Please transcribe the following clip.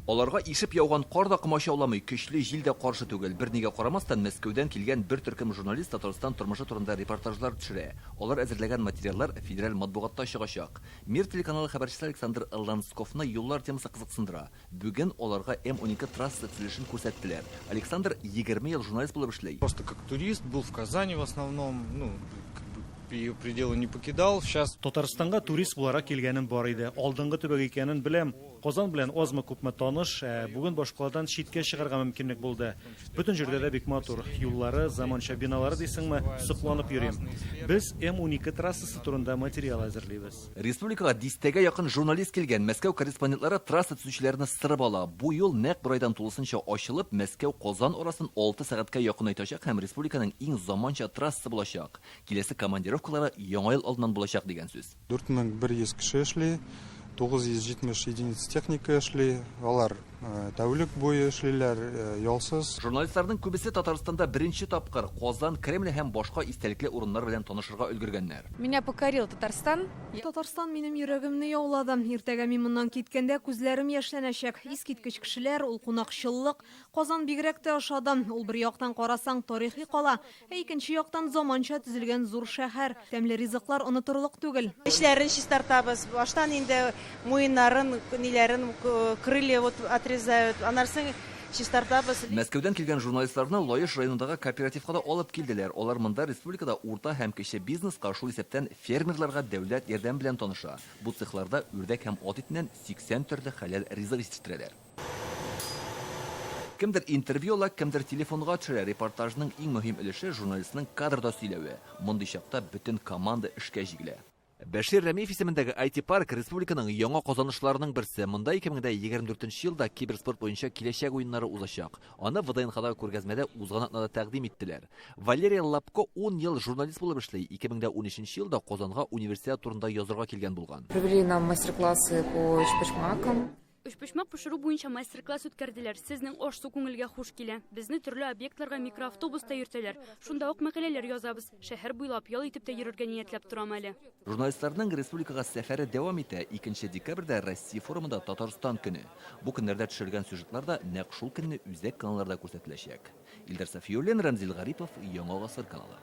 Аларга ишеп яуган кар да комачауламый, көчле җил дә каршы түгел. Бернигә карамастан Мәскәүдән килгән бер төркем журналист Татарстан тормышы турында репортажлар төшерә. Алар әзерләгән материаллар федераль матбугатта чыгачак. Мир телеканалы хәбәрчесе Александр Лансковны юллар темасы кызыксындыра. Бүген аларга М12 трасса төзелешен күрсәттеләр. Александр 20 ел журналист булып эшләй. Просто как турист был в Казани в основном, ее пределы не покидал. Сейчас Татарстанга турист буларак килгәнем бар иде. Алдынгы төбәк икәнен беләм. Казан белән азмы күпме таныш, бүген башкалардан читкә чыгарга мөмкинлек булды. Бөтен җирдә дә бик матур. Юллары, заманча биналары дисеңме, сокланып йөрим. Без М12 трассасы турында материал әзерлибез. Республикага дистәгә якын журналист килгән. Мәскәү корреспондентлары трасса төзүчеләрне сырып ала. Бу юл нәкъ бер айдан тулысынча ачылып, Мәскәү-Казан арасын 6 сәгатькә якынайтачак һәм республиканың иң заманча трассасы булачак. Киләсе командировкалары яңа ел алдыннан булачак дигән сүз. 4100 кеше эшли, 970 единиц техника эшли, алар тәүлек буе эшлиләр, ялсыз. Журналистларның күбесе Татарстанда беренче тапкыр Казан, Кремль һәм башка истәлекле урыннар белән танышырга өлгергәннәр. Меня покорил Татарстан. Татарстан минем йөрәгемне яулады. Иртәгә мин моннан киткәндә күзләрем яшьләнәчәк. Искиткеч кешеләр, ул кунакчыллык. Казан бигрәк тә ошадым. Ул бер яктан карасаң тарихи кала, икенче яктан заманча төзелгән зур шәһәр. Тәмле ризыклар онытырлык түгел. Эшләрен чистартабыз. Баштан инде муеннарын, ниләрен, крылья отрезают. Анарсын чистартабыз. Мәскәүдән килгән журналистларны Лаеш районындагы кооперативка да алып килделәр. Алар монда республикада урта һәм кече бизнеска шул исәптән фермерларга дәүләт ярдәм белән таныша. Бу цехларда үрдәк һәм ат этеннән 80 төрле хәләл ризык җитештерәләр. Кемдер интервью ала, кемдер телефонга төшерә. Репортажның иң мөһим өлеше журналистның кадрда сөйләве. Мондый чакта бөтен команда эшкә җигелә. Бәшир Рәмиев исемендәге IT-парк республиканың яңа казанышларының берсе. Монда 2024 елда киберспорт буенча киләчәк уеннары узачак. Аны ВДНХ-дагы күргәзмәдә узган атнада тәкъдим иттеләр. Валерия Лапко 10 ел журналист булып эшли. 2013 елда Казанга университет турында язырга килгән булган. Провели нам мастер-классы по чпочмакам. Өчпочмак пешерү буенча мастер-класс үткәрделәр. Сезнең аш-су күңелгә хуш килә. Безне төрле объектларга микроавтобуста йөртәләр. Шунда ук мәкаләләр язабыз. Шәһәр буйлап ял итеп тә йөрергә ниятләп торам әле. Журналистларның республикага сәфәре дәвам итә. 2 декабрьдә Россия форумында Татарстан көне. Бу көннәрдә төшерелгән сюжетлар да нәкъ шул көнне үзәк каналларда күрсәтеләчәк. Илдар Сафиуллин, Рамзил Гарипов, Яңа гасыр каналы.